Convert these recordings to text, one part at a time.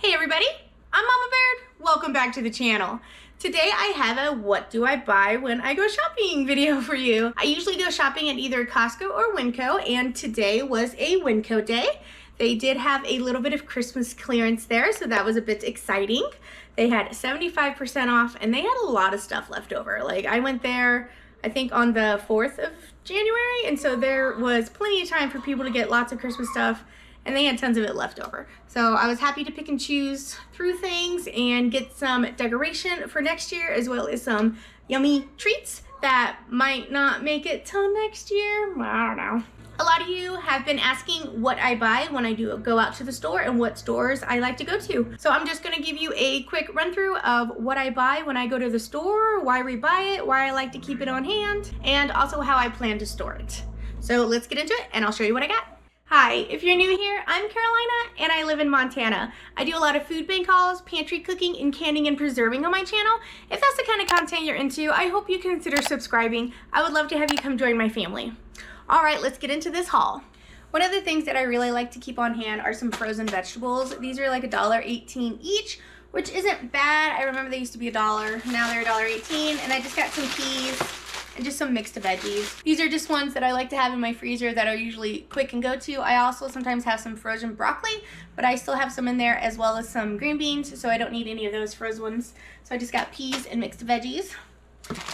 Hey everybody, I'm Mama Baird. Welcome back to the channel. Today I have a what do I buy when I go shopping video for you. I usually go shopping at either Costco or Winco, and today was a Winco day. They did have a little bit of Christmas clearance there, so that was a bit exciting. They had 75% off and they had a lot of stuff left over. Like I went there I think on the 4th of January, and so there was plenty of time for people to get lots of Christmas stuff, and they had tons of it left over. So I was happy to pick and choose through things and get some decoration for next year, as well as some yummy treats that might not make it till next year. I don't know. A lot of you have been asking what I buy when I do go out to the store and what stores I like to go to. So I'm just gonna give you a quick run through of what I buy when I go to the store, why we buy it, why I like to keep it on hand, and also how I plan to store it. So let's get into it and I'll show you what I got. Hi, if you're new here, I'm Carolina and I live in Montana. I do a lot of food bank hauls, pantry cooking, and canning and preserving on my channel. If that's the kind of content you're into, I hope you consider subscribing. I would love to have you come join my family. All right, let's get into this haul. One of the things that I really like to keep on hand are some frozen vegetables. These are like $1.18 each, which isn't bad. I remember they used to be $1, now they're $1.18, and I just got some peas and just some mixed veggies. These are just ones that I like to have in my freezer that are usually quick and go to. I also sometimes have some frozen broccoli, but I still have some in there, as well as some green beans, so I don't need any of those frozen ones. So I just got peas and mixed veggies.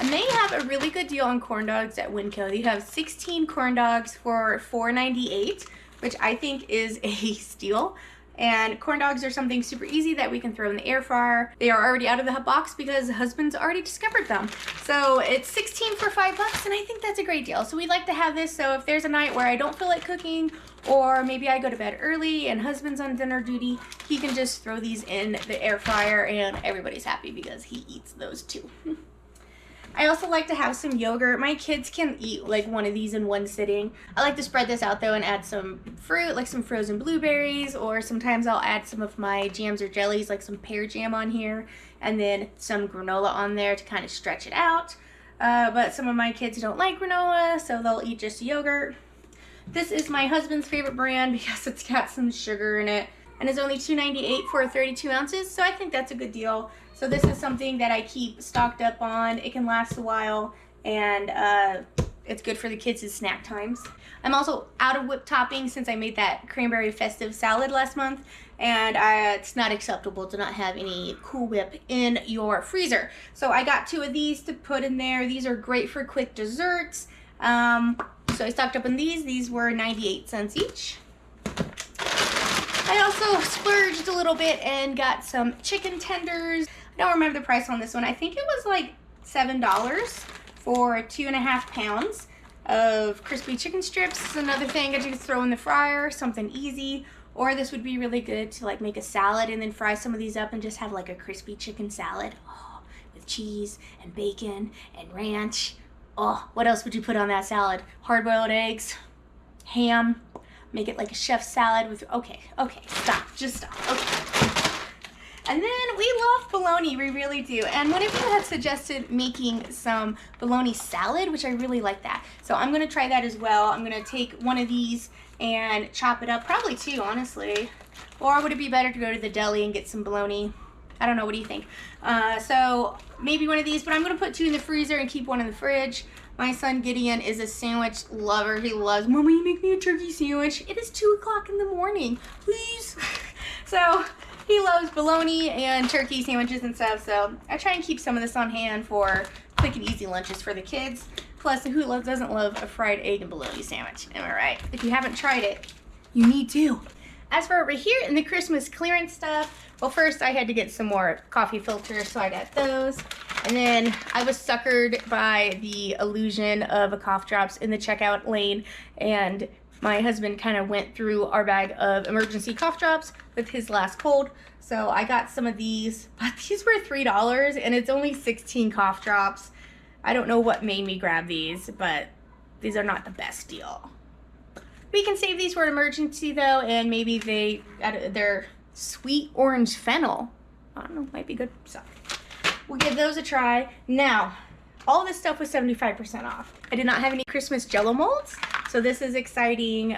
And they have a really good deal on corn dogs at Winco. They have 16 corn dogs for $4.98, which I think is a steal. And corn dogs are something super easy that we can throw in the air fryer. They are already out of the box because husband's already discovered them. So it's 16 for $5, and I think that's a great deal. So we'd like to have this, so if there's a night where I don't feel like cooking, or maybe I go to bed early and husband's on dinner duty, he can just throw these in the air fryer and everybody's happy because he eats those too. I also like to have some yogurt. My kids can eat like one of these in one sitting. I like to spread this out though and add some fruit, like some frozen blueberries, or sometimes I'll add some of my jams or jellies, like some pear jam on here, and then some granola on there to kind of stretch it out. But some of my kids don't like granola, so they'll eat just yogurt. This is my husband's favorite brand because it's got some sugar in it, and it's only $2.98 for 32 ounces, so I think that's a good deal. So this is something that I keep stocked up on. It can last a while, and it's good for the kids' snack times. I'm also out of whipped topping since I made that cranberry festive salad last month, and it's not acceptable to not have any Cool Whip in your freezer. So I got 2 of these to put in there. These are great for quick desserts. So I stocked up on these. These were 98 cents each. I also splurged a little bit and got some chicken tenders. I don't remember the price on this one. I think it was like $7 for 2.5 pounds of crispy chicken strips. This is another thing that you can throw in the fryer, something easy. Or this would be really good to like make a salad and then fry some of these up and just have like a crispy chicken salad. Oh, with cheese and bacon and ranch. Oh, what else would you put on that salad? Hard-boiled eggs, ham. Make it like a chef's salad with, okay, stop, just stop, okay. And then we love bologna, we really do. And one of you had suggested making some bologna salad, which I really like that. So I'm gonna try that as well. I'm gonna take one of these and chop it up, probably 2, honestly. Or would it be better to go to the deli and get some bologna? I don't know, what do you think? So maybe one of these, but I'm gonna put 2 in the freezer and keep 1 in the fridge. My son Gideon is a sandwich lover. He loves, Mama, you make me a turkey sandwich. It is 2 o'clock in the morning, please. So he loves bologna and turkey sandwiches and stuff. So I try and keep some of this on hand for quick and easy lunches for the kids. Plus, who doesn't love a fried egg and bologna sandwich? Am I right? If you haven't tried it, you need to. As for over here in the Christmas clearance stuff, well, first I had to get some more coffee filters, so I got those. And then I was suckered by the illusion of a cough drops in the checkout lane, and my husband kind of went through our bag of emergency cough drops with his last cold. So I got some of these, but these were $3 and it's only 16 cough drops. I don't know what made me grab these, but these are not the best deal. We can save these for an emergency though, and maybe they're sweet orange fennel. I don't know, might be good. So we'll give those a try. Now, all this stuff was 75% off. I did not have any Christmas Jell-O molds, so this is exciting.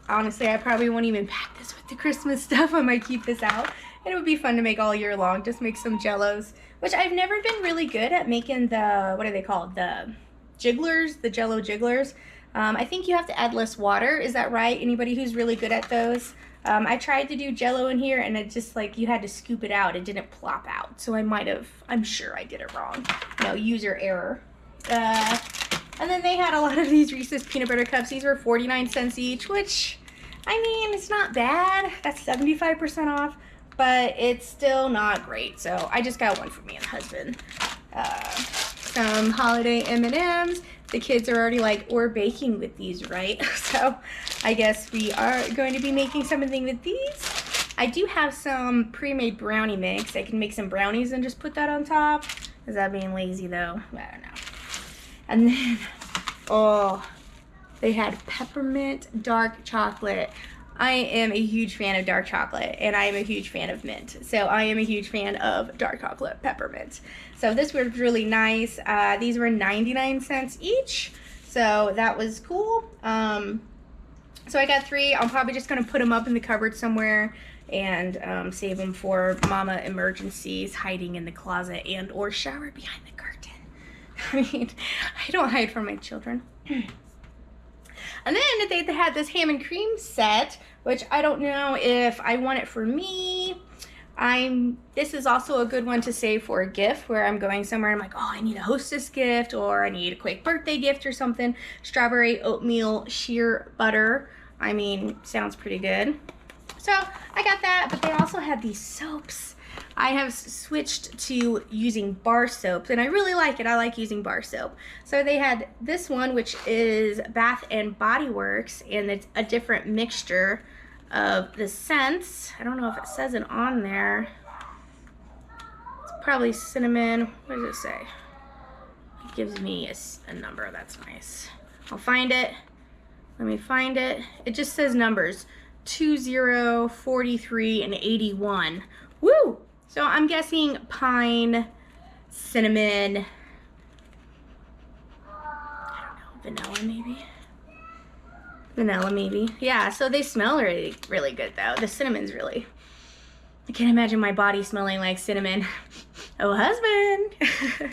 Honestly, I probably won't even pack this with the Christmas stuff, I might keep this out. And it would be fun to make all year long. Just make some Jellos, which I've never been really good at making the, what are they called? The jigglers, the Jello jigglers. I think you have to add less water. Is that right? Anybody who's really good at those? I tried to do Jello in here and it just like, you had to scoop it out. It didn't plop out. So I'm sure I did it wrong. No, user error. And then they had a lot of these Reese's peanut butter cups. These were 49 cents each, which, I mean, it's not bad. That's 75% off, but it's still not great. So I just got one for me and husband. Some holiday M&Ms. The kids are already like, we're baking with these, right? So I guess we are going to be making something with these. I do have some pre-made brownie mix. I can make some brownies and just put that on top. Is that being lazy though? I don't know. And then, oh, they had peppermint dark chocolate. I am a huge fan of dark chocolate, and I am a huge fan of mint. So I am a huge fan of dark chocolate peppermint. So this was really nice. These were 99 cents each, so that was cool. So I got 3. I'm probably just gonna put them up in the cupboard somewhere and save them for mama emergencies, hiding in the closet and or shower behind the curtain. I mean, I don't hide from my children. And then they had this ham and cream set, which I don't know if I want it for me. This is also a good one to save for a gift where I'm going somewhere and I'm like, oh, I need a hostess gift or I need a quick birthday gift or something. Strawberry oatmeal sheer butter. I mean, sounds pretty good. So I got that, but they also had these soaps. I have switched to using bar soap, and I really like it. I like using bar soap. So they had this one, which is Bath and Body Works, and it's a different mixture of the scents. I don't know if it says it on there. It's probably cinnamon. What does it say? It gives me a number. That's nice. I'll find it. Let me find it. It just says numbers. 20, 43, and 81. Woo! So I'm guessing pine, cinnamon, I don't know, vanilla maybe? Vanilla maybe. Yeah, so they smell really, really good though. The cinnamon's really, I can't imagine my body smelling like cinnamon. Oh, husband.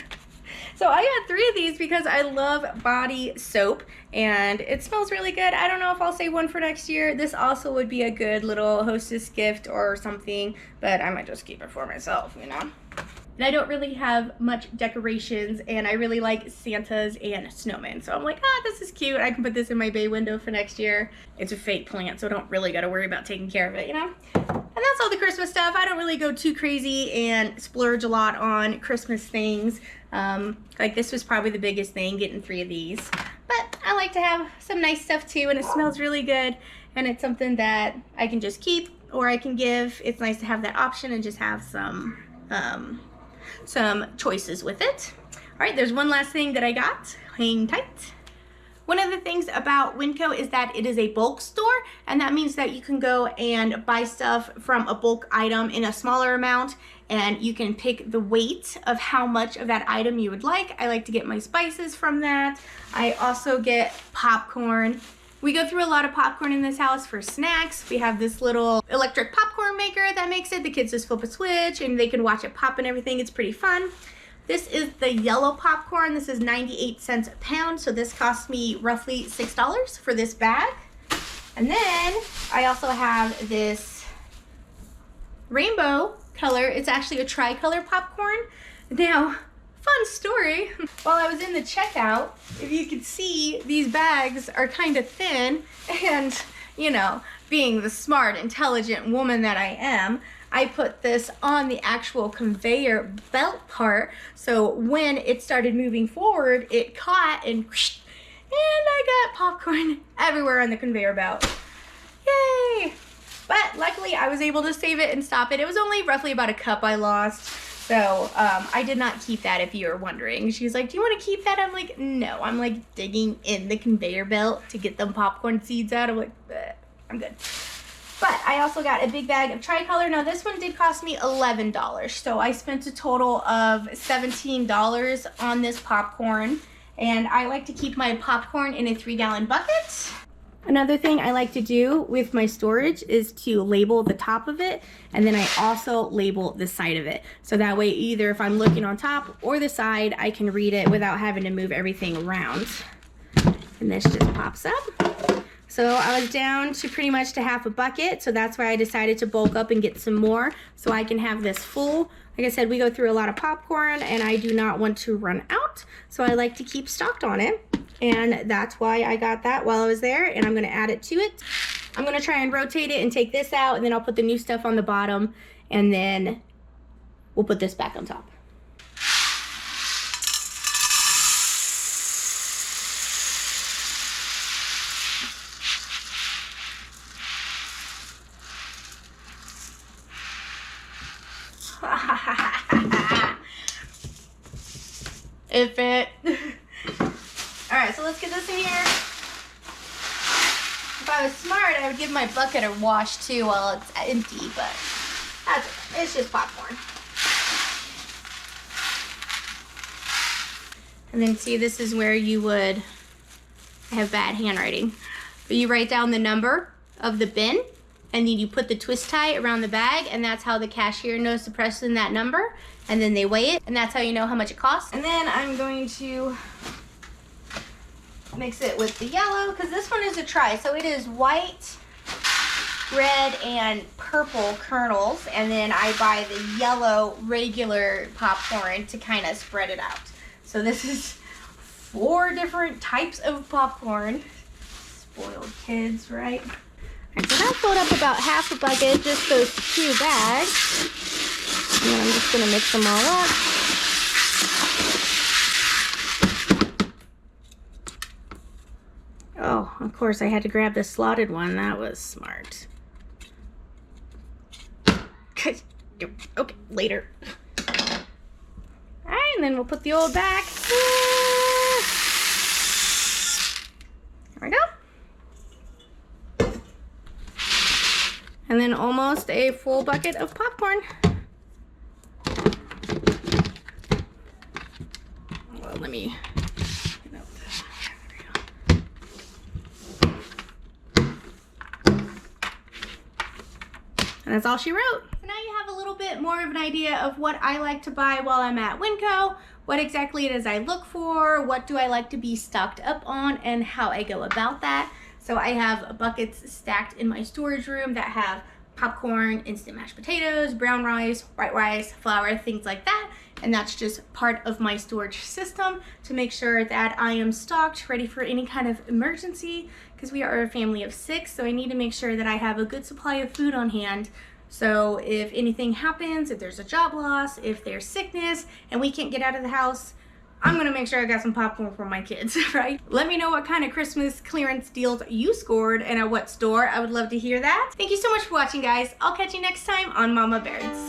So I got 3 of these because I love body soap and it smells really good. I don't know if I'll save one for next year. This also would be a good little hostess gift or something, but I might just keep it for myself, you know? And I don't really have much decorations and I really like Santas and snowmen. So I'm like, this is cute. I can put this in my bay window for next year. It's a fake plant, so I don't really gotta worry about taking care of it, you know? And that's all the Christmas stuff. I don't really go too crazy and splurge a lot on Christmas things. Like this was probably the biggest thing, getting 3 of these. But I like to have some nice stuff too, and it smells really good. And it's something that I can just keep or I can give. It's nice to have that option and just have some choices with it. All right, there's one last thing that I got. Hang tight. One of the things about Winco is that it is a bulk store, and that means that you can go and buy stuff from a bulk item in a smaller amount, and you can pick the weight of how much of that item you would like. I like to get my spices from that. I also get popcorn. We go through a lot of popcorn in this house for snacks. We have this little electric popcorn maker that makes it. The kids just flip a switch and they can watch it pop and everything. It's pretty fun. This is the yellow popcorn. This is 98 cents a pound. So this cost me roughly $6 for this bag. And then I also have this rainbow color. It's actually a tricolor popcorn. Now, fun story. While I was in the checkout, if you could see, these bags are kind of thin, and you know, being the smart, intelligent woman that I am, I put this on the actual conveyor belt part, so when it started moving forward, it caught and I got popcorn everywhere on the conveyor belt. Yay! But luckily I was able to save it and stop it. It was only roughly about a cup I lost. So I did not keep that, if you were wondering. She's like, do you want to keep that? I'm like, no. I'm like digging in the conveyor belt to get them popcorn seeds out. I'm like, I'm good. But I also got a big bag of tricolor. Now this one did cost me $11. So I spent a total of $17 on this popcorn. And I like to keep my popcorn in a 3-gallon bucket. Another thing I like to do with my storage is to label the top of it, and then I also label the side of it. So that way, either if I'm looking on top or the side, I can read it without having to move everything around. And this just pops up. So I was down to pretty much to half a bucket, so that's why I decided to bulk up and get some more so I can have this full. Like I said, we go through a lot of popcorn and I do not want to run out, so I like to keep stocked on it. And that's why I got that while I was there, and I'm gonna add it to it. I'm gonna try and rotate it and take this out, and then I'll put the new stuff on the bottom, and then we'll put this back on top. It fit. Alright, so let's get this in here. If I was smart, I would give my bucket a wash too while it's empty, but that's okay. It's just popcorn. And then see, this is where you would, I have bad handwriting, but you write down the number of the bin, and then you put the twist tie around the bag, and that's how the cashier knows to press in that number, and then they weigh it, and that's how you know how much it costs. And then I'm going to mix it with the yellow, because this one is a try. So it is white, red, and purple kernels, and then I buy the yellow regular popcorn to kind of spread it out. So this is 4 different types of popcorn. Spoiled kids, right? Alright, so that filled up about half a bucket, just those 2 bags. And then I'm just gonna mix them all up. Oh, of course I had to grab the slotted one. That was smart. Okay, later. Alright, and then we'll put the old back. There we go. And then almost a full bucket of popcorn. Well, let me... And that's all she wrote. So now you have a little bit more of an idea of what I like to buy while I'm at Winco, what exactly it is I look for, what do I like to be stocked up on, and how I go about that. So I have buckets stacked in my storage room that have popcorn, instant mashed potatoes, brown rice, white rice, flour, things like that. And that's just part of my storage system to make sure that I am stocked, ready for any kind of emergency, because we are a family of 6, so I need to make sure that I have a good supply of food on hand. So if anything happens, if there's a job loss, if there's sickness, and we can't get out of the house, I'm gonna make sure I got some popcorn for my kids, right? Let me know what kind of Christmas clearance deals you scored and at what store. I would love to hear that. Thank you so much for watching, guys. I'll catch you next time on Mama Bairds.